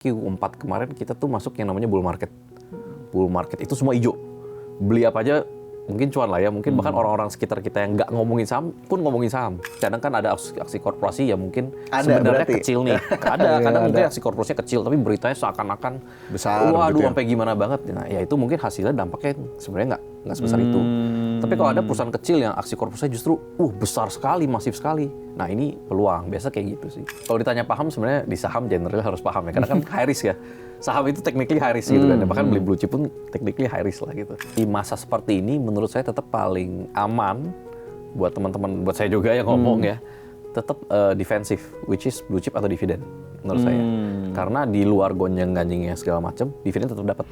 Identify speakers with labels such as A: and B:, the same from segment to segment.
A: Q4 kemarin kita tuh masuk yang namanya bull market. Bull market itu semua hijau. Beli apa aja mungkin cuan lah ya. Mungkin bahkan orang-orang sekitar kita yang nggak ngomongin saham pun ngomongin saham. Kadang kan ada aksi korporasi ya mungkin sebenarnya kecil nih. Kadang mungkin aksi korporasinya kecil tapi beritanya seakan-akan
B: besar.
A: Waduh sampai gimana banget. Nah ya itu mungkin hasilnya dampaknya sebenarnya nggak sebesar itu. Tapi kalau ada perusahaan kecil yang aksi korporasinya justru besar sekali, masif sekali. Nah ini peluang, biasa kayak gitu sih. Kalau ditanya paham sebenarnya di saham generally harus paham ya. Karena kan high risk ya. Saham itu technically high risk gitu kan. Bahkan beli blue chip pun technically high risk lah gitu. Di masa seperti ini menurut saya tetap paling aman buat teman-teman, buat saya juga yang ngomong ya. Tetap defensif, which is blue chip atau dividen menurut saya. Karena di luar gonjang-ganjingnya segala macam, dividen tetap dapat.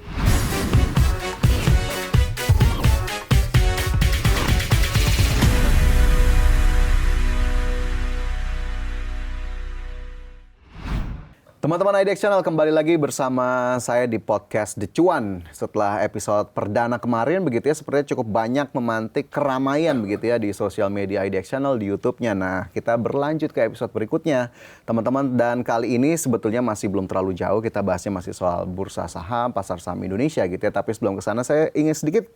B: Teman-teman IDX Channel, kembali lagi bersama saya di podcast The Cuan. Setelah episode perdana kemarin begitu ya, sepertinya cukup banyak memantik keramaian begitu ya di sosial media IDX Channel, di YouTube-nya. Nah, kita berlanjut ke episode berikutnya, teman-teman. Dan kali ini sebetulnya masih belum terlalu jauh, kita bahasnya masih soal bursa saham, pasar saham Indonesia gitu ya. Tapi sebelum ke sana saya ingin sedikit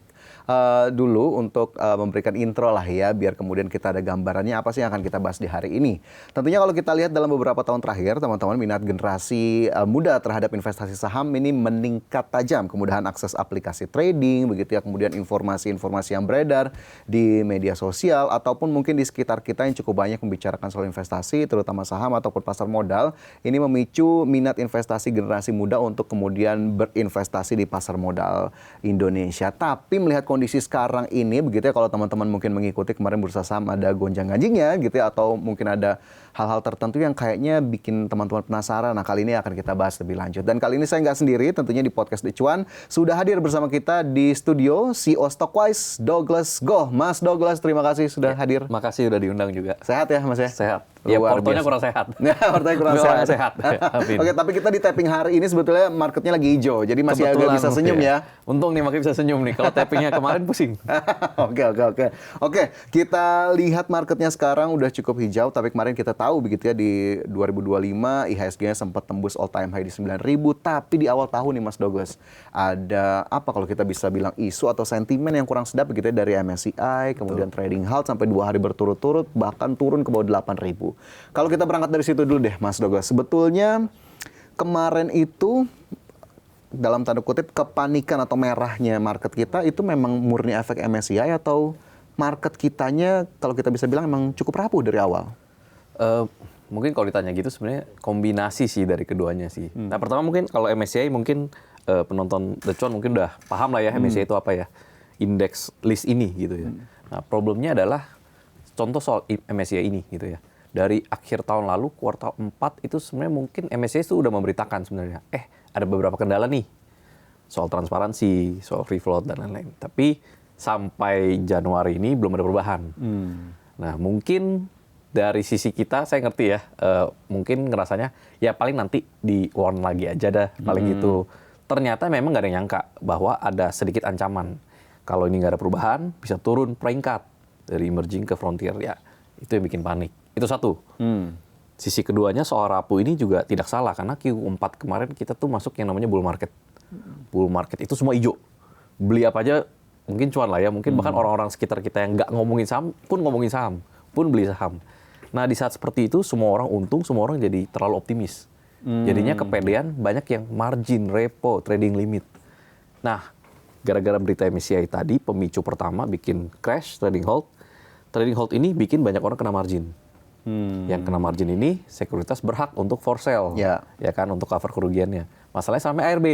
B: dulu untuk memberikan intro lah ya, biar kemudian kita ada gambarannya apa sih yang akan kita bahas di hari ini. Tentunya kalau kita lihat dalam beberapa tahun terakhir, teman-teman, minat generasi muda terhadap investasi saham ini meningkat tajam. Kemudahan akses aplikasi trading, begitu ya, kemudian informasi-informasi yang beredar di media sosial, ataupun mungkin di sekitar kita yang cukup banyak membicarakan soal investasi, terutama saham ataupun pasar modal. Ini memicu minat investasi generasi muda untuk kemudian berinvestasi di pasar modal Indonesia. Tapi melihat kondisi sekarang ini begitu ya, kalau teman-teman mungkin mengikuti kemarin bursa saham ada gonjang-ganjingnya gitu ya, atau mungkin ada hal-hal tertentu yang kayaknya bikin teman-teman penasaran. Nah, kali ini akan kita bahas lebih lanjut. Dan kali ini saya nggak sendiri, tentunya di podcast The Cuan sudah hadir bersama kita di studio CEO Stockwise, Douglas Goh. Mas Douglas, terima kasih sudah hadir.
A: Makasih udah diundang juga.
B: Sehat ya Mas ya?
A: Sehat. Ya, portonya kurang sehat.
B: Portonya kurang sehat. Oke, tapi kita di tapping hari ini sebetulnya marketnya lagi hijau, jadi masih agak bisa senyum ya.
A: Untung nih makanya bisa senyum nih. Kalau tappingnya kemarin pusing.
B: Oke, kita lihat marketnya sekarang udah cukup hijau, tapi kemarin kita tahu begitu ya di 2025 IHSG-nya sempat tembus all time high di 9.000, tapi di awal tahun nih Mas Douglas, ada apa kalau kita bisa bilang isu atau sentimen yang kurang sedap begitu ya dari MSCI, kemudian trading halt sampai 2 hari berturut-turut bahkan turun ke bawah 8.000. Kalau kita berangkat dari situ dulu deh Mas Douglas, sebetulnya kemarin itu dalam tanda kutip kepanikan atau merahnya market kita itu memang murni efek MSCI atau market kitanya kalau kita bisa bilang memang cukup rapuh dari awal?
A: Mungkin kalau ditanya gitu sebenarnya kombinasi sih dari keduanya sih. Nah, pertama mungkin kalau MSCI mungkin penonton The Cuan mungkin udah paham lah ya MSCI itu apa ya, indeks list ini gitu ya. Nah, problemnya adalah contoh soal MSCI ini gitu ya. Dari akhir tahun lalu kuartal 4 itu sebenarnya mungkin MSCI itu udah memberitakan sebenarnya ada beberapa kendala nih soal transparansi, soal free float dan lain-lain. Tapi sampai Januari ini belum ada perubahan. Nah, mungkin dari sisi kita, saya ngerti ya, mungkin ngerasanya ya paling nanti di warn lagi aja dah, paling gitu. Ternyata memang nggak ada yang nyangka bahwa ada sedikit ancaman. Kalau ini nggak ada perubahan, bisa turun peringkat dari emerging ke frontier ya. Itu yang bikin panik. Itu satu. Sisi keduanya soal rapuh ini juga tidak salah, karena Q4 kemarin kita tuh masuk yang namanya bull market. Bull market itu semua hijau. Beli apa aja mungkin cuan lah ya. Mungkin bahkan orang-orang sekitar kita yang nggak ngomongin saham pun ngomongin saham, pun beli saham. Nah, di saat seperti itu semua orang untung, semua orang jadi terlalu optimis. Jadinya kepedean, banyak yang margin, repo, trading limit. Nah, gara-gara berita MSCI tadi, pemicu pertama bikin crash, trading halt. Trading halt ini bikin banyak orang kena margin. Yang kena margin ini, sekuritas berhak untuk for sale. Ya kan, untuk cover kerugiannya. Masalahnya sampai ARB.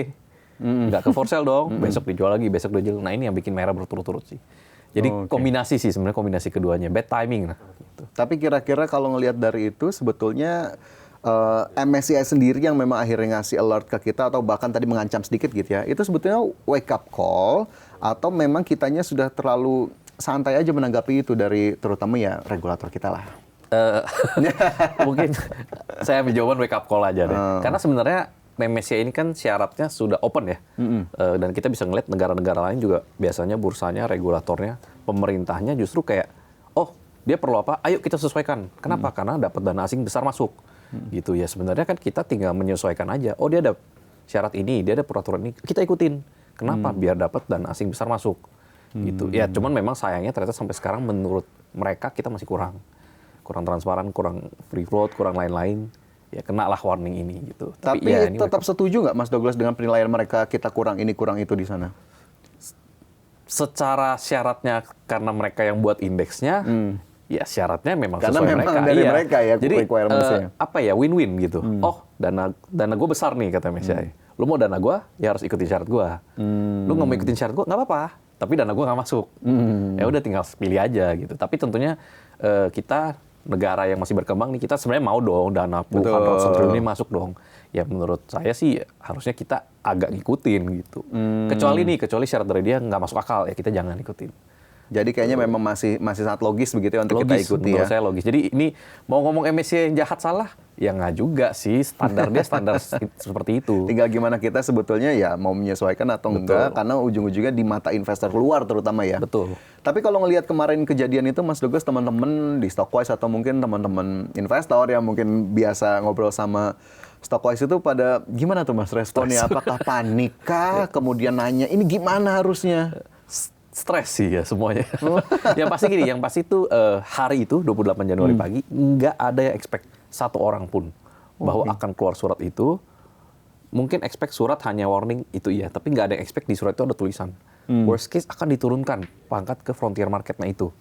A: Nggak ke for sale dong, besok dijual lagi, besok dijual. Nah, ini yang bikin merah berturut-turut sih. Jadi kombinasi sih sebenarnya, kombinasi keduanya. Bad timing lah. Gitu.
B: Tapi kira-kira kalau ngelihat dari itu, sebetulnya MSCI sendiri yang memang akhirnya ngasih alert ke kita, atau bahkan tadi mengancam sedikit gitu ya, itu sebetulnya wake up call, atau memang kitanya sudah terlalu santai aja menanggapi itu dari terutama ya regulator kita lah.
A: Mungkin saya ambil jawaban wake up call aja deh. Karena sebenarnya MSCI ini kan syaratnya sudah open ya. Dan kita bisa ngeliat negara-negara lain juga biasanya bursanya, regulatornya, pemerintahnya justru kayak, oh dia perlu apa? Ayo kita sesuaikan. Kenapa? Karena dapat dana asing besar masuk. gitu ya. Sebenarnya kan kita tinggal menyesuaikan aja. Oh dia ada syarat ini, dia ada peraturan ini, kita ikutin. Kenapa? Biar dapat dana asing besar masuk. Gitu. Ya cuman memang sayangnya ternyata sampai sekarang menurut mereka kita masih kurang transparan, kurang free float, kurang lain-lain. Ya kena lah warning ini gitu.
B: Tapi
A: ya,
B: tetap setuju nggak Mas Douglas dengan penilaian mereka kita kurang ini kurang itu di sana?
A: Secara syaratnya karena mereka yang buat indeksnya, ya syaratnya memang
B: Karena
A: sesuai
B: memang
A: mereka.
B: dari
A: iya.
B: mereka ya
A: Jadi
B: requirements-nya.
A: apa ya win-win gitu. Oh dana gue besar nih kata MSCI. Lu mau dana gue, ya harus ikutin syarat gue. Lu nggak mau ikutin syarat gue, nggak apa-apa. Tapi dana gue nggak masuk. Ya udah tinggal pilih aja gitu. Tapi tentunya kita negara yang masih berkembang nih, kita sebenarnya mau dong dana puluhan ratusan triliun ini masuk dong. Ya menurut saya sih harusnya kita agak ngikutin gitu. Kecuali syarat dari dia nggak masuk akal, ya kita jangan ikutin.
B: Jadi kayaknya memang masih sangat logis begitu ya untuk kita ikuti
A: menurut
B: ya.
A: saya logis. Jadi ini mau ngomong MSCI yang jahat salah, ya nggak juga sih. Standar dia standar seperti itu.
B: Tinggal gimana kita sebetulnya ya mau menyesuaikan atau enggak, karena ujung-ujungnya di mata investor luar terutama ya.
A: Betul.
B: Tapi kalau ngelihat kemarin kejadian itu Mas Douglas, teman-teman di Stockwise atau mungkin teman-teman investor yang mungkin biasa ngobrol sama Stockwise itu pada gimana tuh Mas responnya? Apakah panik kah? Kemudian nanya ini gimana harusnya?
A: Stres sih ya semuanya. Yang pasti gini, yang pasti itu hari itu 28 Januari pagi nggak ada yang expect satu orang pun bahwa akan keluar surat itu. Mungkin expect surat hanya warning itu iya, tapi nggak ada yang expect di surat itu ada tulisan worst case akan diturunkan pangkat ke frontier marketnya itu.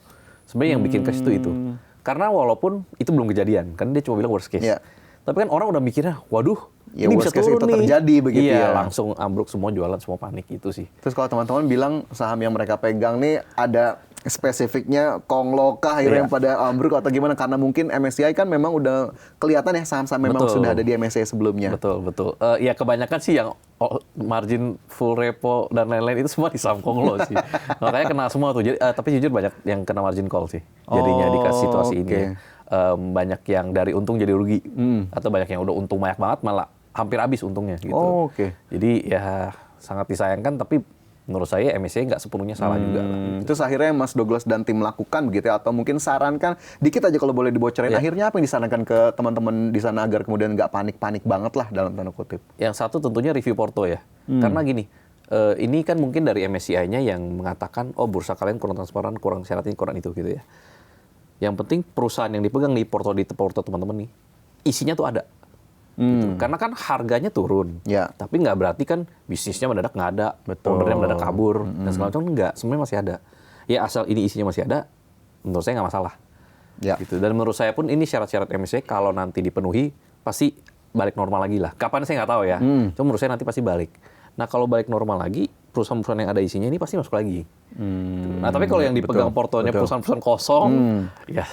A: Sebenarnya yang bikin case itu. Karena walaupun itu belum kejadian, kan dia cuma bilang worst case.
B: Yeah.
A: Tapi kan orang udah mikirnya, waduh,
B: Ya,
A: ini
B: worst
A: bisa
B: case
A: turun
B: itu
A: nih.
B: terjadi begitu
A: iya,
B: ya.
A: langsung ambruk semua jualan, semua panik itu sih.
B: Terus kalau teman-teman bilang saham yang mereka pegang nih ada spesifiknya Konglo kah akhirnya yang pada ambruk atau gimana? Karena mungkin MSCI kan memang udah kelihatan ya saham-saham memang sudah ada di MSCI sebelumnya.
A: Betul. Ya kebanyakan sih yang margin full repo dan lain-lain itu semua di saham Konglo sih. Makanya kena semua tuh. Jadi, tapi jujur banyak yang kena margin call sih. Jadinya di situasi ini. Banyak yang dari untung jadi rugi. Atau banyak yang udah untung banyak banget malah hampir habis untungnya gitu. Jadi ya sangat disayangkan tapi menurut saya MSCI nggak sepenuhnya salah juga lah.
B: Terus akhirnya Mas Douglas dan tim lakukan begitu ya, atau mungkin sarankan dikit aja kalau boleh dibocorin. Akhirnya apa yang disarankan ke teman-teman di sana agar kemudian nggak panik-panik banget lah dalam tanda kutip?
A: Yang satu tentunya review porto ya. Karena gini, ini kan mungkin dari MSCI-nya yang mengatakan oh bursa kalian kurang transparan, kurang syarat ini, kurang itu gitu ya. Yang penting perusahaan yang dipegang di porto teman-teman nih, isinya tuh ada. Gitu. Karena kan harganya turun, tapi nggak berarti kan bisnisnya mendadak nggak ada, ownernya mendadak kabur, dan segala macam nggak, sebenarnya masih ada. Ya asal ini isinya masih ada, menurut saya nggak masalah. Gitu. Dan menurut saya pun ini syarat-syarat MSCI kalau nanti dipenuhi, pasti balik normal lagi lah. Kapan saya nggak tahu ya, cuma menurut saya nanti pasti balik. Nah kalau balik normal lagi, perusahaan-perusahaan yang ada isinya ini pasti masuk lagi. Nah tapi kalau yang dipegang portonya perusahaan-perusahaan kosong, ya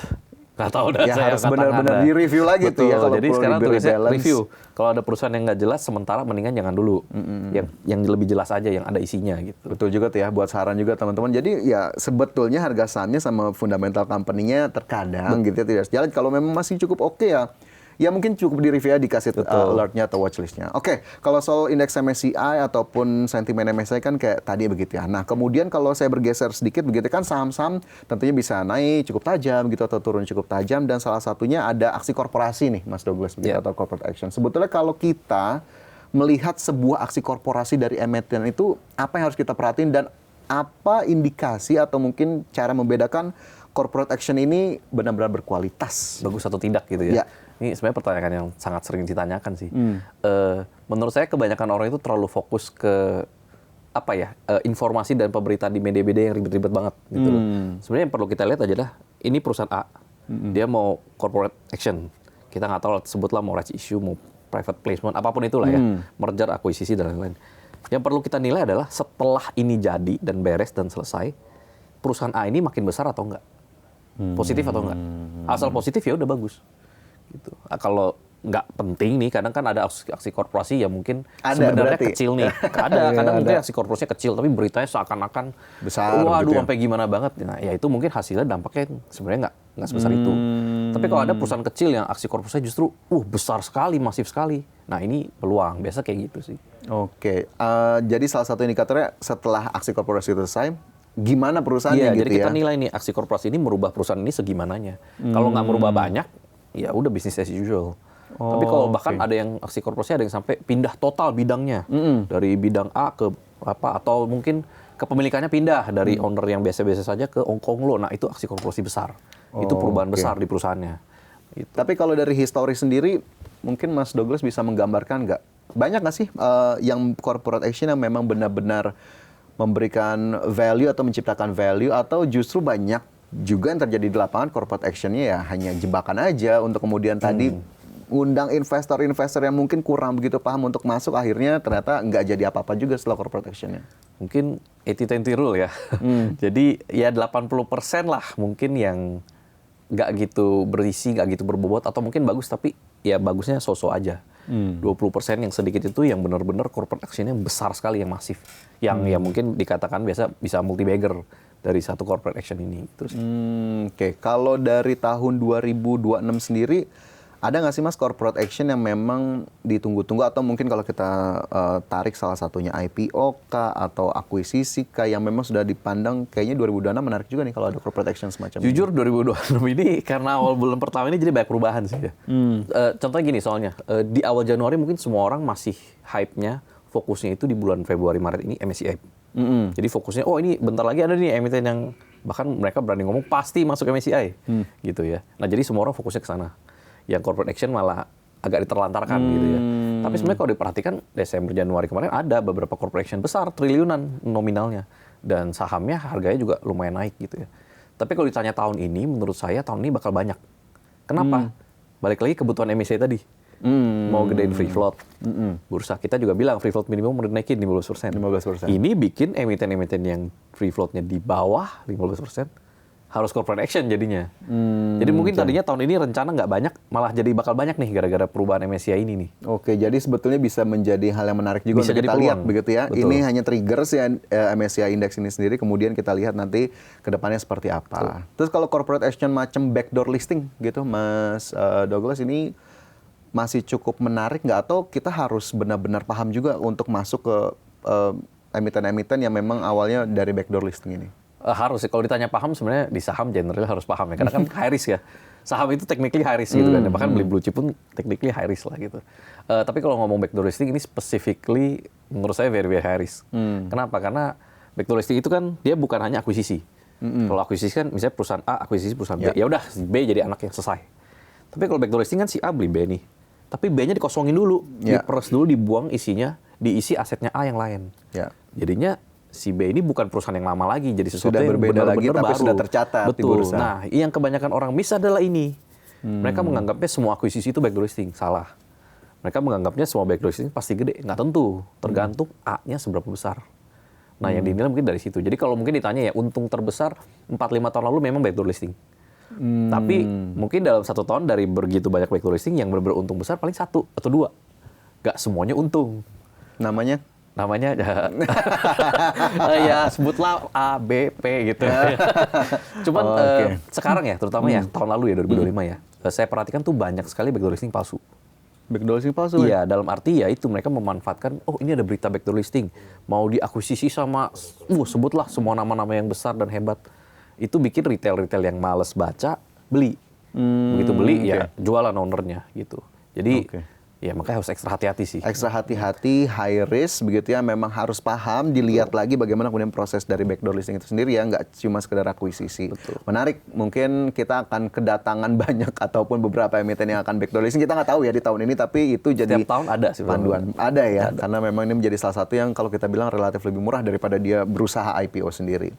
A: nggak tahu dah.
B: Ya harus benar-benar di-review lagi tuh ya.
A: Jadi sekarang tulisnya review. Kalau ada perusahaan yang nggak jelas, sementara mendingan jangan dulu. Yang lebih jelas aja, yang ada isinya gitu.
B: Betul juga tuh ya, buat saran juga teman-teman. Jadi ya sebetulnya harga sahamnya sama fundamental company-nya terkadang gitu ya tidak sejalan. Kalau memang masih cukup oke ya mungkin cukup di-review ya, dikasih alert-nya atau watchlist-nya. Oke, kalau soal indeks MSCI ataupun sentimen MSCI kan kayak tadi begitu ya. Nah, kemudian kalau saya bergeser sedikit begitu kan saham-saham tentunya bisa naik cukup tajam gitu atau turun cukup tajam, dan salah satunya ada aksi korporasi nih Mas Douglas begitu, atau corporate action. Sebetulnya kalau kita melihat sebuah aksi korporasi dari emiten itu apa yang harus kita perhatiin dan apa indikasi atau mungkin cara membedakan corporate action ini benar-benar berkualitas?
A: Bagus atau tidak gitu ya. Ini sebenarnya pertanyaan yang sangat sering ditanyakan sih. Menurut saya kebanyakan orang itu terlalu fokus ke informasi dan pemberitaan di media-media yang ribet-ribet banget gitu loh. Sebenarnya yang perlu kita lihat adalah ini perusahaan A, dia mau corporate action. Kita nggak tahu sebutlah mau rights issue, mau private placement, apapun itulah ya, merger, akuisisi dan lain-lain. Yang perlu kita nilai adalah setelah ini jadi dan beres dan selesai, perusahaan A ini makin besar atau enggak, positif atau enggak. Asal positif ya udah bagus. Gitu. Kalau nggak penting nih, kadang kan ada aksi korporasi yang mungkin sebenarnya kecil nih. Kadang mungkin aksi korporasinya kecil, tapi beritanya seakan-akan besar. Waduh, gitu sampai gimana banget. Nah, ya itu mungkin hasilnya dampaknya sebenarnya nggak sebesar itu. Tapi kalau ada perusahaan kecil yang aksi korporasinya justru besar sekali, masif sekali. Nah, ini peluang. Biasa kayak gitu sih.
B: Oke. Jadi salah satu indikatornya setelah aksi korporasi itu selesai, gimana perusahaannya gitu ya?
A: Jadi kita nilai nih aksi korporasi ini merubah perusahaan ini segimananya. Kalau nggak merubah banyak, ya udah bisnis as usual. Tapi kalau bahkan ada yang aksi korporasi ada yang sampai pindah total bidangnya dari bidang A ke apa atau mungkin kepemilikannya pindah dari owner yang biasa-biasa saja ke Konglo. Nah itu aksi korporasi besar. Itu perubahan besar di perusahaannya. Gitu.
B: Tapi kalau dari histori sendiri, mungkin Mas Douglas bisa menggambarkan nggak? Banyak nggak sih yang corporate action yang memang benar-benar memberikan value atau menciptakan value, atau justru banyak juga yang terjadi di lapangan corporate action-nya ya hanya jebakan aja untuk kemudian tadi undang investor-investor yang mungkin kurang begitu paham untuk masuk, akhirnya ternyata nggak jadi apa-apa juga setelah corporate action-nya.
A: Mungkin 80-20 rule ya. Jadi ya 80% lah mungkin yang nggak gitu berisi, nggak gitu berbobot, atau mungkin bagus tapi ya bagusnya so-so aja. 20% yang sedikit itu yang benar-benar corporate action-nya besar sekali, yang masif. Yang ya mungkin dikatakan biasa bisa multi-bagger dari satu corporate action ini.
B: Oke. Kalau dari tahun 2026 sendiri, ada nggak sih Mas corporate action yang memang ditunggu-tunggu, atau mungkin kalau kita tarik salah satunya IPO kah atau akuisisi kah, yang memang sudah dipandang kayaknya 2026 menarik juga nih kalau ada corporate action semacam
A: Jujur 2026 ini karena awal bulan pertama ini jadi banyak perubahan sih ya. Contohnya gini soalnya, di awal Januari mungkin semua orang masih hype-nya, fokusnya itu di bulan Februari Maret ini MSCI. Jadi fokusnya, oh ini bentar lagi ada nih emiten yang bahkan mereka berani ngomong pasti masuk MSCI gitu ya. Nah jadi semua orang fokusnya ke sana. Yang corporate action malah agak diterlantarkan gitu ya. Tapi sebenarnya kalau diperhatikan Desember Januari kemarin ada beberapa corporate action besar, triliunan nominalnya, dan sahamnya harganya juga lumayan naik gitu ya. Tapi kalau ditanya tahun ini, menurut saya tahun ini bakal banyak. Kenapa? Balik lagi kebutuhan MSCI tadi. Mau gedein free float. Bursa kita juga bilang free float minimum mau dinaikin 15%. Ini bikin emiten-emiten yang free floatnya di bawah 15% harus corporate action jadinya. Jadi mungkin tadinya tahun ini rencana nggak banyak, malah jadi bakal banyak nih gara-gara perubahan MSCI ini nih.
B: Oke, jadi sebetulnya bisa menjadi hal yang menarik juga
A: bisa
B: untuk
A: jadi
B: kita lihat
A: peluang.
B: begitu ya.
A: Betul.
B: Ini hanya triggers ya MSCI Index ini sendiri, kemudian kita lihat nanti ke depannya seperti apa. Terus kalau corporate action macam backdoor listing gitu, Mas Douglas, ini masih cukup menarik nggak, atau kita harus benar-benar paham juga untuk masuk ke emiten-emiten yang memang awalnya dari backdoor listing ini?
A: Harus sih, kalau ditanya paham sebenarnya di saham generally harus paham ya, karena kan high risk ya. Saham itu technically high risk gitu kan, bahkan beli blue chip pun technically high risk lah gitu. Tapi kalau ngomong backdoor listing ini specifically menurut saya very very high risk. Kenapa? Karena backdoor listing itu kan dia bukan hanya akuisisi. Kalau akuisisi kan misalnya perusahaan A akuisisi perusahaan B, ya udah B jadi anak yang selesai. Tapi kalau backdoor listing kan si A beli B nih, tapi B-nya dikosongin dulu, diperes dulu, dibuang isinya, diisi asetnya A yang lain. Jadinya si B ini bukan perusahaan yang lama lagi, jadi sesuatu
B: sudah
A: yang
B: berbeda lagi,
A: benar-benar
B: tapi
A: baru.
B: sudah tercatat di
A: Betul.
B: bursa.
A: Nah, yang kebanyakan orang miss adalah ini. Mereka menganggapnya semua akuisisi itu backdoor listing. Salah. Mereka menganggapnya semua backdoor listing pasti gede. Nggak tentu. Tergantung A-nya seberapa besar. Nah, yang dinilai mungkin dari situ. Jadi kalau mungkin ditanya ya, untung terbesar 4-5 tahun lalu memang backdoor listing. Tapi mungkin dalam 1 tahun dari begitu banyak backdoor listing, yang benar-benar untung besar paling 1 atau 2. Nggak semuanya untung. Namanya ya sebutlah A, B, P gitu. Cuman sekarang ya, terutama ya tahun lalu ya 2025 ya, saya perhatikan tuh banyak sekali backdoor listing palsu.
B: Backdoor listing palsu?
A: Iya, dalam arti ya itu mereka memanfaatkan, oh ini ada berita backdoor listing, mau diakuisisi sama, sebutlah semua nama-nama yang besar dan hebat. Itu bikin retail-retail yang males baca, beli. Begitu beli ya jualan ownernya gitu. Jadi ya makanya harus ekstra hati-hati sih.
B: Ekstra hati-hati, high risk begitu ya, memang harus paham, dilihat lagi bagaimana kemudian proses dari backdoor listing itu sendiri ya, nggak cuma sekedar akuisisi. Menarik, mungkin kita akan kedatangan banyak ataupun beberapa emiten yang akan backdoor listing, kita nggak tahu ya di tahun ini, tapi itu jadi
A: setiap tahun ada sih
B: panduan. Ada ya, karena memang ini menjadi salah satu yang kalau kita bilang relatif lebih murah daripada dia berusaha IPO sendiri.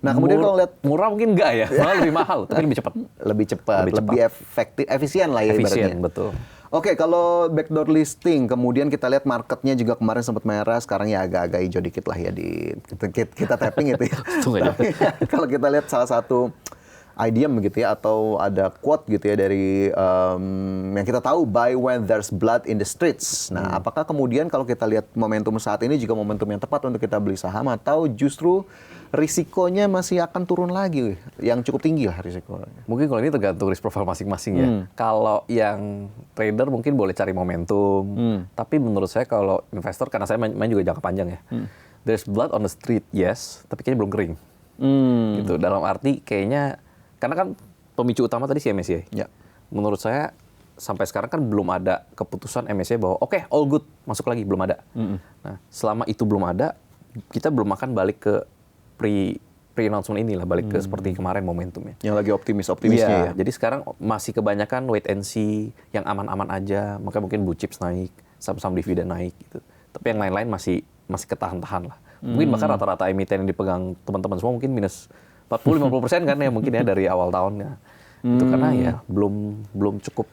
B: Nah, kemudian kalau lihat
A: murah mungkin enggak ya, malah lebih mahal, tapi lebih cepat.
B: Lebih efektif, efisien lah ya ibaratnya.
A: Efisien, betul.
B: Oke, kalau backdoor listing, kemudian kita lihat marketnya juga kemarin sempat merah, sekarang ya agak-agak hijau dikit lah ya di kita tapping itu ya. Tapi kalau kita lihat salah satu idiom begitu ya, atau ada quote gitu ya dari yang kita tahu, buy when there's blood in the streets. Nah, apakah kemudian kalau kita lihat momentum saat ini juga momentum yang tepat untuk kita beli saham, atau justru risikonya masih akan turun lagi, yang cukup tinggi lah risikonya?
A: Mungkin kalau ini tergantung risk profile masing-masing ya. Kalau yang trader mungkin boleh cari momentum, tapi menurut saya kalau investor, karena saya main juga jangka panjang ya, there's blood on the street, yes, tapi kayaknya belum kering. Gitu. Dalam arti kayaknya, karena kan pemicu utama tadi si MSCI. Menurut saya sampai sekarang kan belum ada keputusan MSCI bahwa oke, all good, masuk lagi, belum ada. Nah, selama itu belum ada, kita belum akan balik ke pre-announcement inilah, balik ke seperti kemarin momentumnya.
B: Yang lagi optimisnya ya.
A: Jadi sekarang masih kebanyakan wait and see, yang aman-aman aja, maka mungkin blue chips naik, saham-saham dividen naik gitu. Tapi yang lain-lain masih ketahan-tahan lah. Mungkin bahkan rata-rata emiten yang dipegang teman-teman semua mungkin minus 40-50% kan ya mungkin ya dari awal tahunnya. Itu karena ya belum cukup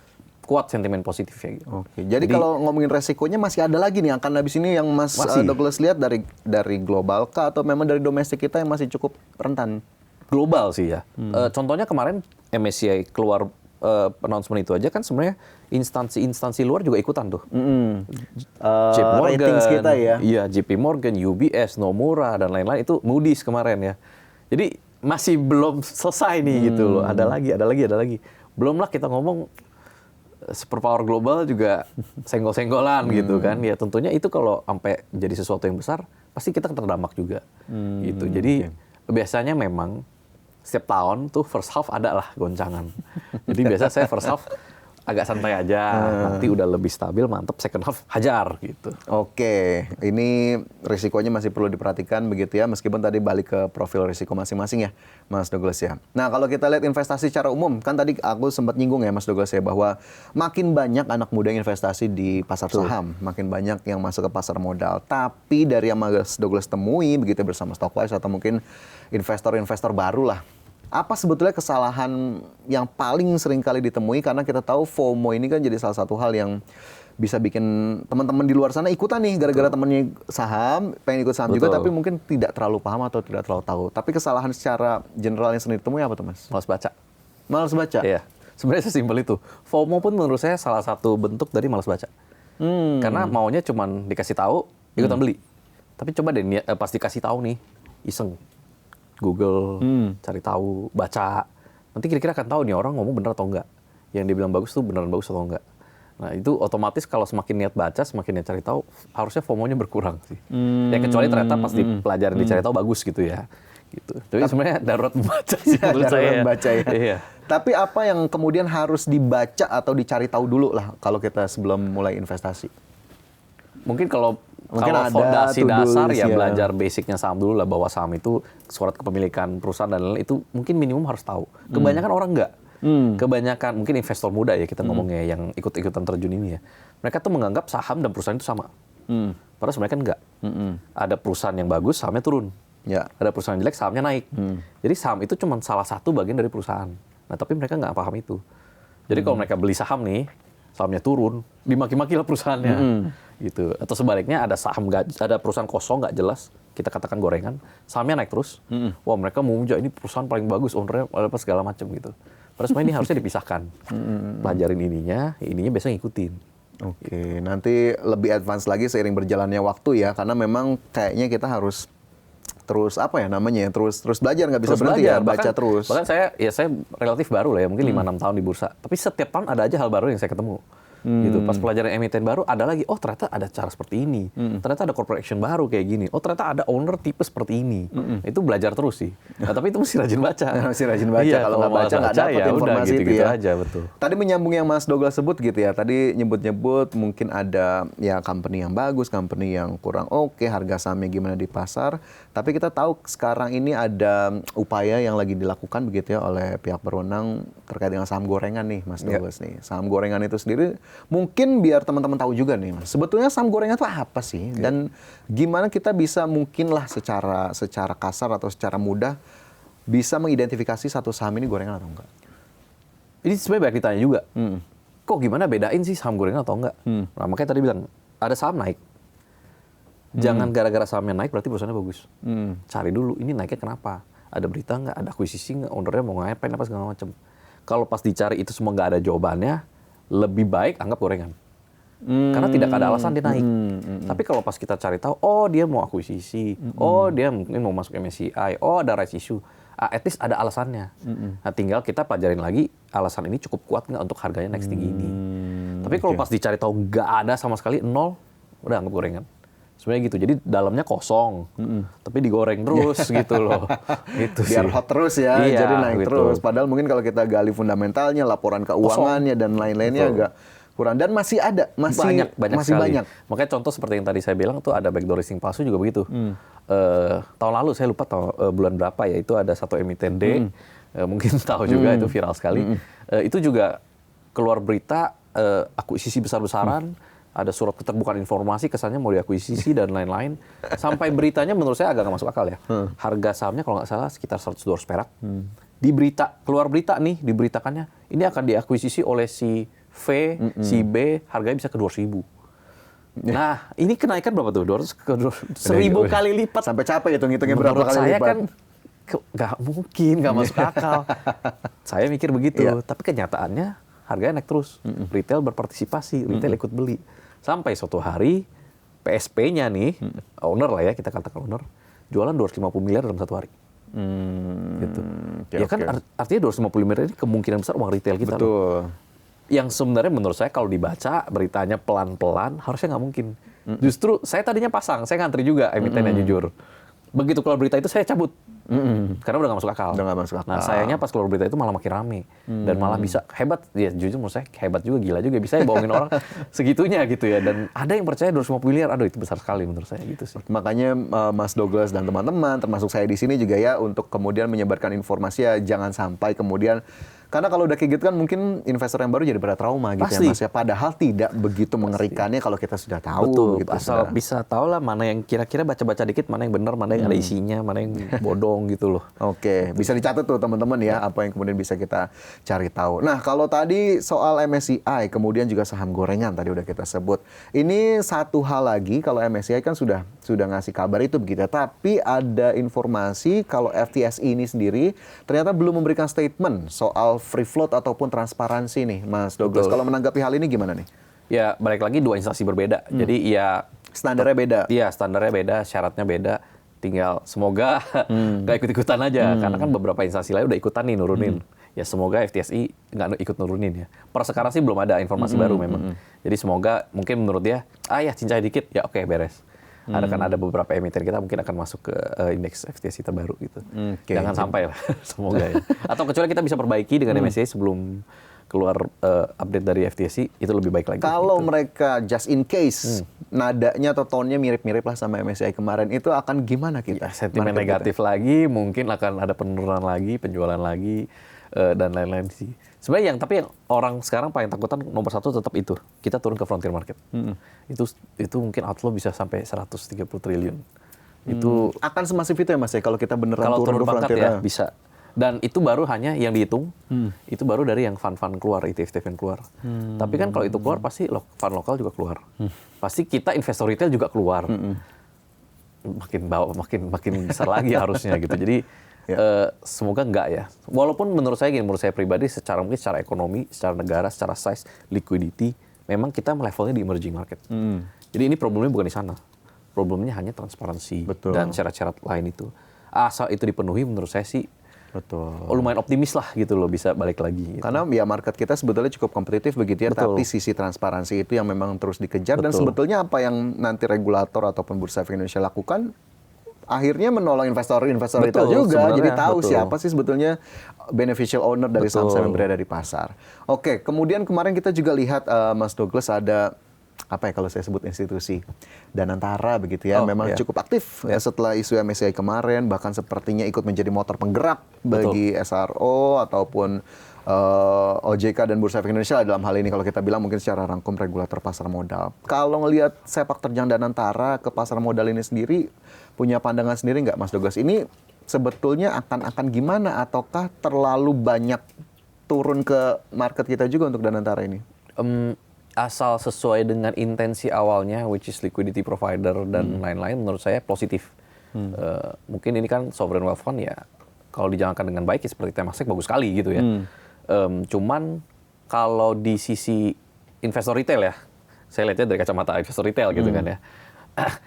A: kuat sentimen positifnya gitu.
B: Oke. Jadi kalau ngomongin resikonya masih ada lagi nih akan habis ini yang Mas Douglas lihat dari global kah atau memang dari domestik kita yang masih cukup rentan?
A: Global sih ya. Contohnya kemarin MSCI keluar announcement itu aja kan sebenarnya instansi luar juga ikutan tuh. JP Morgan,
B: ratings kita ya.
A: Iya, JP Morgan, UBS, Nomura dan lain-lain itu Moody's kemarin ya. Jadi masih belum selesai nih gitu loh. Ada lagi. Belumlah kita ngomong superpower global juga senggol-senggolan gitu kan. Ya tentunya itu kalau sampai jadi sesuatu yang besar pasti kita terdampak juga. Gitu. Jadi biasanya memang setiap tahun tuh first half ada lah goncangan. Jadi biasa saya first half agak santai aja, nanti udah lebih stabil, mantep, second half hajar gitu.
B: Oke, ini risikonya masih perlu diperhatikan begitu ya, meskipun tadi balik ke profil risiko masing-masing ya, Mas Douglas ya. Nah, kalau kita lihat investasi secara umum, kan tadi aku sempat nyinggung ya Mas Douglas ya, bahwa makin banyak anak muda yang investasi di pasar saham, makin banyak yang masuk ke pasar modal. Tapi dari yang Mas Douglas temui begitu bersama Stockwise atau mungkin investor-investor baru lah, apa sebetulnya kesalahan yang paling sering kali ditemui? Karena kita tahu FOMO ini kan jadi salah satu hal yang bisa bikin teman-teman di luar sana ikutan nih gara-gara temennya saham, pengen ikut saham juga tapi mungkin tidak terlalu paham atau tidak terlalu tahu. Tapi kesalahan secara general yang sering ditemui apa tuh Mas?
A: Malas baca.
B: Malas baca?
A: Iya. Sebenarnya sesimpel itu. FOMO pun menurut saya salah satu bentuk dari malas baca. Karena maunya cuman dikasih tahu, ikutan beli. Tapi coba deh pas dikasih tahu nih, iseng. Google, cari tahu, baca. Nanti kira-kira akan tahu nih orang ngomong bener atau enggak. Yang dia bilang bagus tuh beneran bagus atau enggak. Nah itu otomatis kalau semakin niat baca, semakin niat cari tahu, harusnya FOMO-nya berkurang sih. Ya kecuali ternyata pas di pelajaran dicari tahu bagus gitu ya. Gitu. Tapi sebenarnya darurat membaca sih menurut saya.
B: Membaca ya.
A: Iya.
B: Tapi apa yang kemudian harus dibaca atau dicari tahu dulu lah kalau kita sebelum mulai investasi?
A: Mungkin kalau
B: ada
A: fondasi dasar ya
B: ya
A: belajar basicnya saham dulu lah, bahwa saham itu surat kepemilikan perusahaan dan lain-lain itu mungkin minimum harus tahu. Kebanyakan orang enggak. Kebanyakan mungkin investor muda ya kita ngomongnya yang ikut-ikutan terjun ini ya. Mereka tuh menganggap saham dan perusahaan itu sama. Padahal sebenarnya kan enggak. Ada perusahaan yang bagus, sahamnya turun.
B: Ya.
A: Ada perusahaan jelek, sahamnya naik. Jadi saham itu cuma salah satu bagian dari perusahaan. Nah tapi mereka nggak paham itu. Jadi kalau mereka beli saham nih, sahamnya turun, dimaki-maki lah perusahaannya. Gitu. Atau sebaliknya ada ada perusahaan kosong nggak jelas, kita katakan gorengan, sahamnya naik terus. Wah mereka mau ini perusahaan paling bagus, ownernya apa segala macam gitu. Padahal sebenarnya ini harusnya dipisahkan. Pelajarin ininya biasanya ngikutin.
B: Oke, nanti lebih advance lagi seiring berjalannya waktu ya, karena memang kayaknya kita harus terus terus belajar, nggak bisa berhenti ya, baca terus.
A: Bahkan saya relatif baru lah ya, mungkin 5-6 tahun di bursa. Tapi setiap tahun ada aja hal baru yang saya ketemu. Gitu. Pas pelajaran emiten baru ada lagi, oh ternyata ada cara seperti ini. Ternyata ada corporate action baru kayak gini. Oh ternyata ada owner tipe seperti ini. Itu belajar terus sih. Nah, tapi itu mesti rajin baca.
B: Mesti rajin baca.
A: Iya,
B: kalau nggak baca nggak dapat informasi
A: gitu,
B: itu
A: gitu
B: ya.
A: aja, betul.
B: Tadi menyambung yang Mas Douglas sebut gitu ya. Tadi nyebut-nyebut mungkin ada ya company yang bagus, company yang kurang oke, harga sahamnya gimana di pasar. Tapi kita tahu sekarang ini ada upaya yang lagi dilakukan begitu ya oleh pihak berwenang terkait dengan saham gorengan nih Mas Douglas nih. Saham gorengan itu sendiri mungkin biar teman-teman tahu juga nih Mas. Sebetulnya saham gorengan itu apa sih? Dan gimana kita bisa mungkin lah secara kasar atau secara mudah bisa mengidentifikasi satu saham ini gorengan atau enggak?
A: Ini sebenarnya banyak ditanya juga. Kok gimana bedain sih saham gorengan atau enggak? Nah, makanya tadi bilang ada saham naik. Jangan gara-gara sahamnya naik berarti perusahaannya bagus. Cari dulu ini naiknya kenapa? Ada berita nggak? Ada akuisisi nggak? Ownernya mau ngapain apa segala macam. Kalau pas dicari itu semua nggak ada jawabannya, lebih baik anggap gorengan. Karena tidak ada alasan dia naik. Tapi kalau pas kita cari tahu, oh dia mau akuisisi, oh dia mungkin mau masuk MSCI, oh ada rights issue, at least ada alasannya. Nah tinggal kita pelajarin lagi alasan ini cukup kuat nggak untuk harganya naik setinggi ini. Tapi kalau pas dicari tahu nggak ada sama sekali, nol, udah anggap gorengan. Sebenarnya gitu. Jadi dalamnya kosong, tapi digoreng terus gitu loh. Gitu
B: Biar
A: sih.
B: hot terus ya,
A: Iya,
B: jadi naik
A: gitu.
B: terus. Padahal mungkin kalau kita gali fundamentalnya, laporan keuangannya dan lain-lainnya
A: Betul.
B: agak kurang. Dan masih ada, masih
A: banyak
B: masih
A: sekali.
B: banyak.
A: Makanya contoh seperti yang tadi saya bilang tuh ada backdoor listing palsu juga begitu. Tahun lalu saya lupa bulan berapa ya, itu ada satu emiten D, mungkin tahu juga itu viral sekali. Itu juga keluar berita akuisisi besar-besaran, ada surat keterbukaan informasi, kesannya mau diakuisisi dan lain-lain. Sampai beritanya menurut saya agak nggak masuk akal ya. Harga sahamnya kalau nggak salah sekitar 100 perak. Di berita, keluar berita nih, diberitakannya ini akan diakuisisi oleh si V, si B, harganya bisa ke 2.000. Nah, ini kenaikan berapa tuh? 200 ke 1.000 kali lipat.
B: Sampai capek hitung-hitungnya berapa
A: Menurut
B: kali
A: saya
B: lipat.
A: kan nggak mungkin, nggak masuk akal. Saya mikir begitu, tapi kenyataannya harganya naik terus. Retail berpartisipasi, retail ikut beli. Sampai suatu hari PSP-nya nih, owner lah ya, kita katakan owner, jualan 250 miliar dalam satu hari. Gitu. Ya kan artinya 250 miliar ini kemungkinan besar uang retail kita.
B: Betul.
A: Loh. Yang sebenarnya menurut saya kalau dibaca beritanya pelan-pelan harusnya nggak mungkin. Justru saya tadinya pasang, saya ngantri juga emitennya jujur. Begitu keluar berita itu saya cabut. Karena udah nggak masuk akal.
B: Udah nggak masuk akal.
A: Nah sayangnya pas keluar berita itu malah makin rame. Dan malah bisa hebat. Ya jujur menurut saya hebat juga, gila juga. Bisa ya bohongin orang segitunya gitu ya. Dan ada yang percaya 250 miliar. Aduh itu besar sekali menurut saya gitu sih.
B: Makanya Mas Douglas dan teman-teman, termasuk saya di sini juga ya, untuk kemudian menyebarkan informasi ya jangan sampai kemudian, karena kalau udah kayak gitu kan mungkin investor yang baru jadi pada trauma gitu.
A: Pasti.
B: Ya Mas ya. Padahal tidak begitu mengerikannya kalau kita sudah tahu.
A: Betul,
B: gitu,
A: asal
B: saudara.
A: bisa tahu lah mana yang kira-kira baca-baca dikit, mana yang benar, mana yang ada isinya, mana yang bodong gitu loh.
B: Oke, bisa dicatat tuh teman-teman ya, apa yang kemudian bisa kita cari tahu. Nah, kalau tadi soal MSCI, kemudian juga saham gorengan tadi udah kita sebut. Ini satu hal lagi, kalau MSCI kan sudah ngasih kabar itu begitu. Tapi ada informasi kalau FTSE ini sendiri ternyata belum memberikan statement soal free float ataupun transparansi nih, Mas Douglas. Kalau menanggapi hal ini gimana nih?
A: Ya, balik lagi dua instansi berbeda. Jadi ya
B: Standarnya beda.
A: iya, standarnya beda, syaratnya beda. Tinggal semoga nggak ikut-ikutan aja. Karena kan beberapa instansi lain udah ikutan nih nurunin. Ya semoga FTSI nggak ikut nurunin ya. Per sekarang sih belum ada informasi baru memang. Jadi semoga mungkin menurut dia, ya cincai dikit, ya oke beres. Ada beberapa emiten kita mungkin akan masuk ke indeks FTSI terbaru gitu. Jangan sampai lah, semoga ya. Atau kecuali kita bisa perbaiki dengan MSCI sebelum keluar update dari FTSI, itu lebih baik lagi.
B: Kalau
A: gitu.
B: mereka just in case nadanya atau tone-nya mirip-mirip lah sama MSCI kemarin, itu akan gimana kita?
A: Ya, sentimen
B: Market
A: negatif lagi, mungkin akan ada penurunan lagi, penjualan lagi, dan lain-lain sih. Sebenarnya tapi yang orang sekarang paling takutan nomor satu tetap itu, kita turun ke frontier market. Itu mungkin outflow bisa sampai 130 triliun. Itu
B: akan semasif itu ya Mas ya, kalau kita beneran
A: kalau turun
B: ke
A: pangkat
B: frontier.
A: ya bisa. Dan itu baru hanya yang dihitung, itu baru dari yang fund-fund keluar, ETF yang keluar. Tapi kan kalau itu keluar pasti fund lokal juga keluar. Pasti kita investor retail juga keluar. Makin besar lagi harusnya gitu. Jadi semoga enggak ya. Walaupun menurut saya pribadi secara ekonomi, secara negara, secara size, liquidity, memang kita levelnya di emerging market. Jadi ini problemnya bukan di sana. Problemnya hanya transparansi dan syarat-syarat lain itu. Asal itu dipenuhi menurut saya sih lumayan optimis lah gitu loh, bisa balik lagi. Gitu.
B: Karena ya market kita sebetulnya cukup kompetitif begitu ya, tapi sisi transparansi itu yang memang terus dikejar. Dan sebetulnya apa yang nanti regulator ataupun Bursa Efek Indonesia lakukan, akhirnya menolong investor retail juga. Jadi tahu siapa sih sebetulnya beneficial owner dari saham-saham yang berada di pasar. Oke, kemudian kemarin kita juga lihat Mas Douglas ada apa ya kalau saya sebut institusi Danantara begitu ya, memang cukup aktif setelah isu MSCI kemarin, bahkan sepertinya ikut menjadi motor penggerak bagi SRO ataupun OJK dan Bursa Efek Indonesia dalam hal ini kalau kita bilang mungkin secara rangkum regulator pasar modal. Kalau ngelihat sepak terjang Danantara ke pasar modal ini sendiri, punya pandangan sendiri nggak Mas Douglas? Ini sebetulnya akan gimana, ataukah terlalu banyak turun ke market kita juga untuk Danantara ini?
A: Asal sesuai dengan intensi awalnya, which is liquidity provider dan lain-lain, menurut saya positif. Mungkin ini kan sovereign wealth fund ya, kalau dijalankan dengan baik ya seperti Temasek bagus sekali gitu ya. Cuman kalau di sisi investor retail ya, saya lihatnya dari kacamata investor retail gitu kan ya.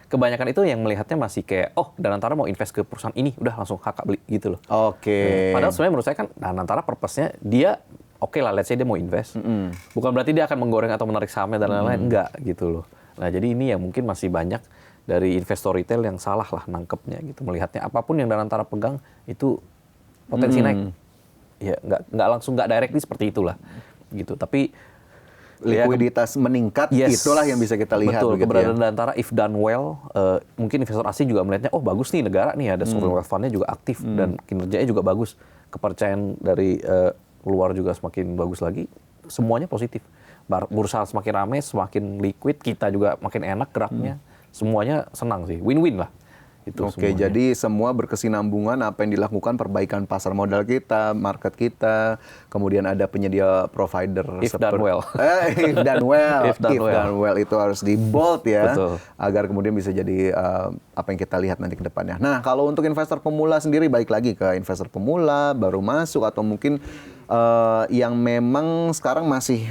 A: Kebanyakan itu yang melihatnya masih kayak, Danantara mau invest ke perusahaan ini, udah langsung kakak beli gitu loh. Padahal sebenarnya menurut saya kan Danantara purpose-nya dia oke lah, let's say dia mau invest. Bukan berarti dia akan menggoreng atau menarik sahamnya dan lain-lain, enggak gitu loh. Nah jadi ini yang mungkin masih banyak dari investor retail yang salah lah nangkepnya gitu, melihatnya apapun yang Danantara pegang itu potensi naik. Ya nggak directly seperti itulah gitu, tapi
B: Likuiditas meningkat,
A: yes,
B: itulah yang bisa kita lihat.
A: betul,
B: begitu
A: keberadaan
B: ya.
A: Danantara if done well, mungkin investor asing juga melihatnya, oh bagus nih negara nih, ada sovereign wealth fund-nya juga aktif dan kinerjanya juga bagus, kepercayaan dari luar juga semakin bagus lagi, semuanya positif. Bursa semakin ramai, semakin liquid, kita juga makin enak geraknya, semuanya senang sih, win-win lah. Itu
B: Oke,
A: semuanya.
B: jadi semua berkesinambungan apa yang dilakukan perbaikan pasar modal kita, market kita, kemudian ada penyedia provider.
A: If done well.
B: If done well.
A: If done well.
B: Done well itu harus di bold ya.
A: Betul.
B: Agar kemudian bisa jadi apa yang kita lihat nanti ke depannya. Nah, kalau untuk investor pemula sendiri, balik lagi ke investor pemula, baru masuk atau mungkin yang memang sekarang masih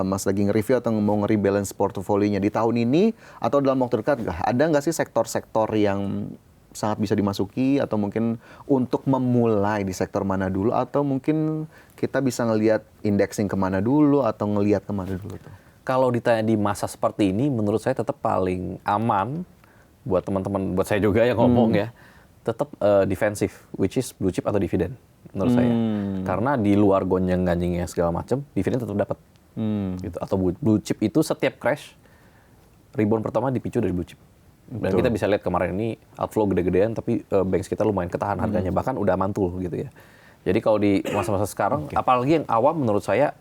B: Mas lagi nge-review atau mau nge-rebalance portfolionya di tahun ini atau dalam waktu dekat, ada nggak sih sektor-sektor yang sangat bisa dimasuki atau mungkin untuk memulai di sektor mana dulu atau mungkin kita bisa ngelihat indexing kemana dulu atau ngelihat kemana dulu tuh?
A: Kalau ditanya di masa seperti ini, menurut saya tetap paling aman buat teman-teman, buat saya juga yang ngomong ya, tetap defensif, which is blue chip atau dividen menurut saya. Karena di luar gonjang-ganjingnya segala macam, dividen tetap dapat. Gitu. Atau blue chip itu setiap crash, rebound pertama dipicu dari blue chip. Dan kita bisa lihat kemarin ini outflow gede-gedean, tapi banks kita lumayan ketahan harganya, bahkan udah mantul gitu ya. Jadi kalau di masa-masa sekarang, apalagi yang awam menurut saya,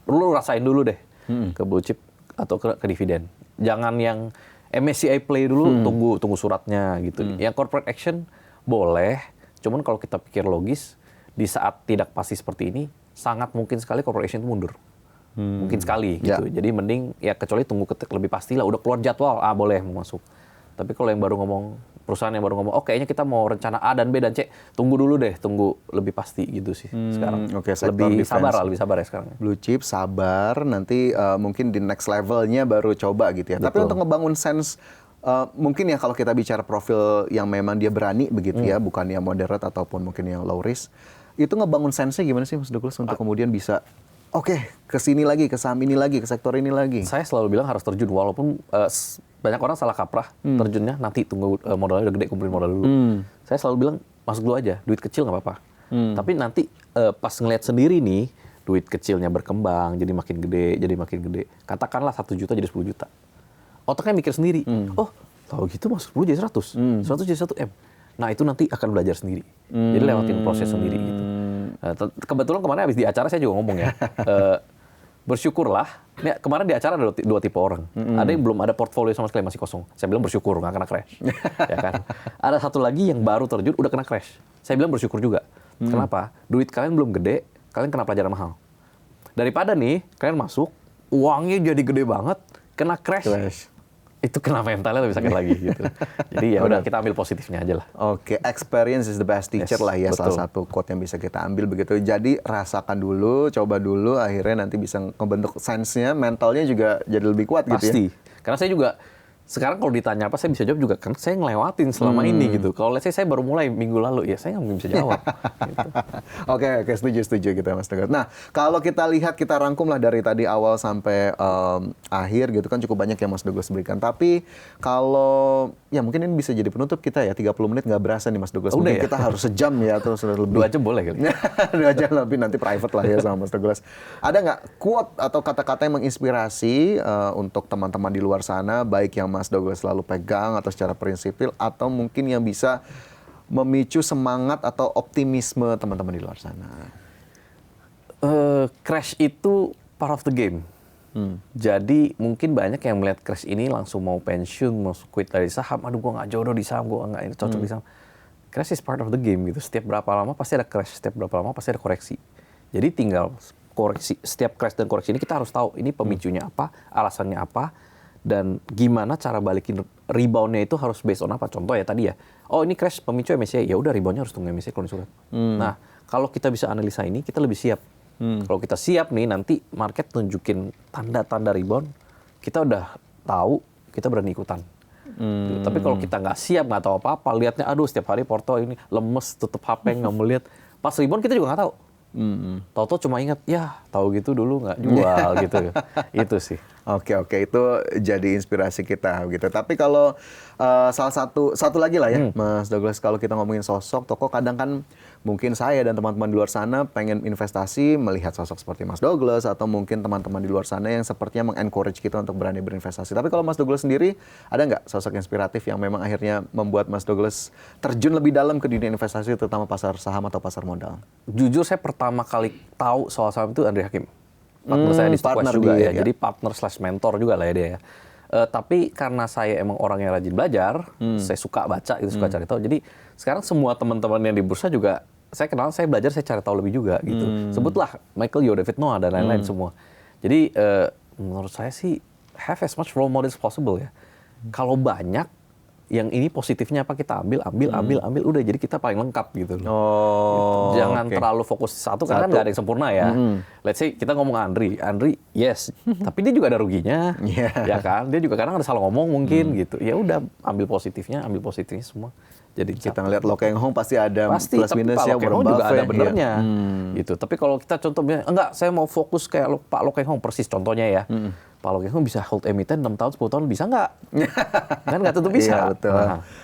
A: lu rasain dulu deh ke blue chip atau ke dividen. Jangan yang MSCI play dulu, tunggu suratnya gitu. Yang corporate action boleh, cuman kalau kita pikir logis, di saat tidak pasti seperti ini, sangat mungkin sekali corporate action itu mundur. Mungkin sekali gitu. Jadi mending ya kecuali tunggu lebih pasti lah, udah keluar jadwal, boleh mau masuk. Tapi kalau yang baru ngomong, perusahaan yang baru ngomong, oh kayaknya kita mau rencana A dan B dan C, tunggu dulu deh, tunggu lebih pasti gitu sih sekarang.
B: Oke,
A: lebih sabar ya sekarang.
B: Blue chip, sabar, nanti mungkin di next levelnya baru coba gitu ya.
A: Betul.
B: Tapi untuk ngebangun sense, mungkin ya kalau kita bicara profil yang memang dia berani begitu ya, bukan yang moderate ataupun mungkin yang low risk, itu ngebangun sense-nya gimana sih Mas Douglas untuk kemudian bisa, oke, ke sini lagi, ke saham ini lagi, ke sektor ini lagi?
A: Saya selalu bilang harus terjun, walaupun banyak orang salah kaprah terjunnya, nanti tunggu modalnya udah gede, kumpulin modal dulu. Saya selalu bilang, masuk dulu aja, duit kecil nggak apa-apa. Tapi nanti pas ngeliat sendiri nih, duit kecilnya berkembang, jadi makin gede. Katakanlah 1 juta jadi 10 juta. Otaknya mikir sendiri, oh tahu gitu masuk 10 jadi 100, 100 jadi 1 M. Nah itu nanti akan belajar sendiri. Jadi lewatin proses sendiri gitu. Kebetulan kemarin habis di acara saya juga ngomong ya, bersyukurlah. Nih, kemarin di acara ada 2 tipe orang. Ada yang belum ada portfolio sama sekali, masih kosong. Saya bilang bersyukur nggak kena crash. Ya kan? Ada satu lagi yang baru terjun udah kena crash. Saya bilang bersyukur juga. Kenapa? Duit kalian belum gede, kalian kena pelajaran mahal. Daripada nih kalian masuk, uangnya jadi gede banget, kena crash. Itu kena mentalnya lebih sakit lagi gitu. Jadi ya udah kita ambil positifnya aja lah.
B: Oke, experience is the best teacher lah ya,
A: betul.
B: salah satu quote yang bisa kita ambil begitu. Jadi rasakan dulu, coba dulu, akhirnya nanti bisa ngebentuk sense-nya, mentalnya juga jadi lebih kuat gitu ya.
A: Pasti. Karena saya juga sekarang kalau ditanya apa saya bisa jawab juga, kan saya ngelewatin selama ini gitu. Kalau let's say saya baru mulai minggu lalu, ya saya nggak bisa jawab. Gitu.
B: Oke, setuju gitu ya Mas Douglas. Nah, kalau kita lihat, kita rangkum lah dari tadi awal sampai akhir gitu kan, cukup banyak yang Mas Douglas berikan. Tapi kalau, ya mungkin ini bisa jadi penutup kita ya, 30 menit nggak berasa nih Mas Douglas. Mungkin
A: ya?
B: kita harus sejam ya, atau sudah lebih.
A: 2 jam boleh kali.
B: 2 jam lebih, nanti private lah ya sama Mas Douglas. Ada nggak quote atau kata-kata yang menginspirasi untuk teman-teman di luar sana, baik yang Mas Douglas selalu pegang atau secara prinsipil, atau mungkin yang bisa memicu semangat atau optimisme teman-teman di luar sana?
A: Crash itu part of the game. Jadi mungkin banyak yang melihat crash ini langsung mau pensiun, mau quit dari saham. Aduh, gue nggak jodoh di saham, gue nggak ini cocok di saham. Crash is part of the game gitu. Setiap berapa lama pasti ada crash, setiap berapa lama pasti ada koreksi. Jadi tinggal koreksi, setiap crash dan koreksi ini kita harus tahu ini pemicunya apa, alasannya apa, dan gimana cara balikin reboundnya itu harus based on apa. Contoh ya tadi ya, oh ini crash pemicu MSCI, ya udah reboundnya harus tunggu MSCI keluarin surat. Nah kalau kita bisa analisa ini, kita lebih siap. Kalau kita siap nih, nanti market tunjukin tanda-tanda rebound, kita udah tahu, kita berani ikutan. Tapi kalau kita nggak siap, nggak tahu apa-apa, lihatnya aduh setiap hari porto ini lemes, tutup HP, nggak mau lihat, pas rebound kita juga nggak tahu. Tahu-tahu cuma ingat, ya tahu gitu dulu nggak jual gitu. Itu sih.
B: Oke, itu jadi inspirasi kita gitu. Tapi kalau salah satu lagi lah ya, Mas Douglas, kalau kita ngomongin sosok tokoh, kadang kan mungkin saya dan teman-teman di luar sana pengen investasi melihat sosok seperti Mas Douglas, atau mungkin teman-teman di luar sana yang sepertinya meng-encourage kita untuk berani berinvestasi. Tapi kalau Mas Douglas sendiri, ada nggak sosok inspiratif yang memang akhirnya membuat Mas Douglas terjun lebih dalam ke dunia investasi, terutama pasar saham atau pasar modal?
A: Jujur saya pertama kali tahu soal saham itu Andre Hakim. Partner saya di Stockwatch juga ya. Jadi partner/mentor juga lah ya dia ya. Tapi karena saya emang orang yang rajin belajar, saya suka baca, itu suka cari tahu. Jadi sekarang semua teman-teman yang di bursa juga saya kenal, saya belajar, saya cari tahu lebih juga gitu. Sebutlah Michael Yo, David Noah dan lain-lain semua. Jadi menurut saya sih have as much role model as possible ya. Kalau banyak yang ini positifnya apa kita ambil, udah jadi kita paling lengkap gitu.
B: Oh,
A: jangan terlalu fokus satu karena kan nggak ada yang sempurna ya. Let's say kita ngomong Andri yes, tapi dia juga ada ruginya, ya kan? Dia juga kadang ada salah ngomong mungkin gitu. Ya udah ambil positifnya semua. Jadi
B: kita ngelihat Lo Keng Hong pasti ada plus minusnya,
A: Warren Buffett juga ada benernya, gitu. Tapi kalau kita contohnya enggak, saya mau fokus kayak Pak Lo Keng Hong persis contohnya ya. Pak Lo Keng Hong bisa hold emiten 6 tahun, 10 tahun, bisa nggak? Kan nggak tentu bisa.
B: Iya, betul.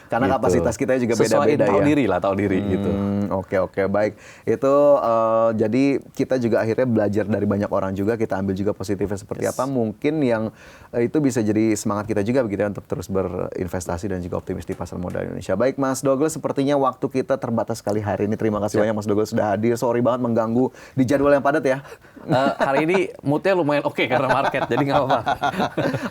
B: Karena gitu. Kapasitas kita juga beda-beda ya.
A: Tahu diri gitu.
B: Oke, baik. Itu jadi kita juga akhirnya belajar dari banyak orang juga, kita ambil juga positifnya seperti apa. Mungkin yang itu bisa jadi semangat kita juga begitu ya, untuk terus berinvestasi dan juga optimis di pasar modal Indonesia. Baik Mas Douglas, sepertinya waktu kita terbatas sekali hari ini. Terima kasih banyak Mas Douglas sudah hadir. Sorry banget mengganggu di jadwal yang padat ya.
A: Hari ini moodnya lumayan oke karena market, jadi nggak apa-apa.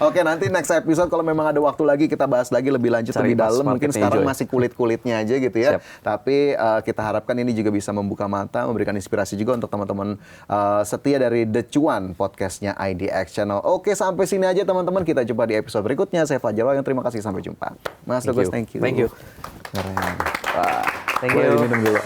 B: Oke, nanti next episode kalau memang ada waktu lagi kita bahas lagi lebih lanjut, lebih dalam. Mungkin sekarang masih kulit-kulitnya aja gitu ya. Tapi kita harapkan ini juga bisa membuka mata, memberikan inspirasi juga untuk teman-teman setia dari The Cuan, podcastnya IDX Channel. Oke, sampai sini aja teman-teman. Kita jumpa di episode berikutnya. Saya Fajar Wahyun, terima kasih, sampai jumpa. Mas Douglas, thank you.
A: Thank you.
B: Keren.
A: Thank you.
B: Boleh diminum dulu.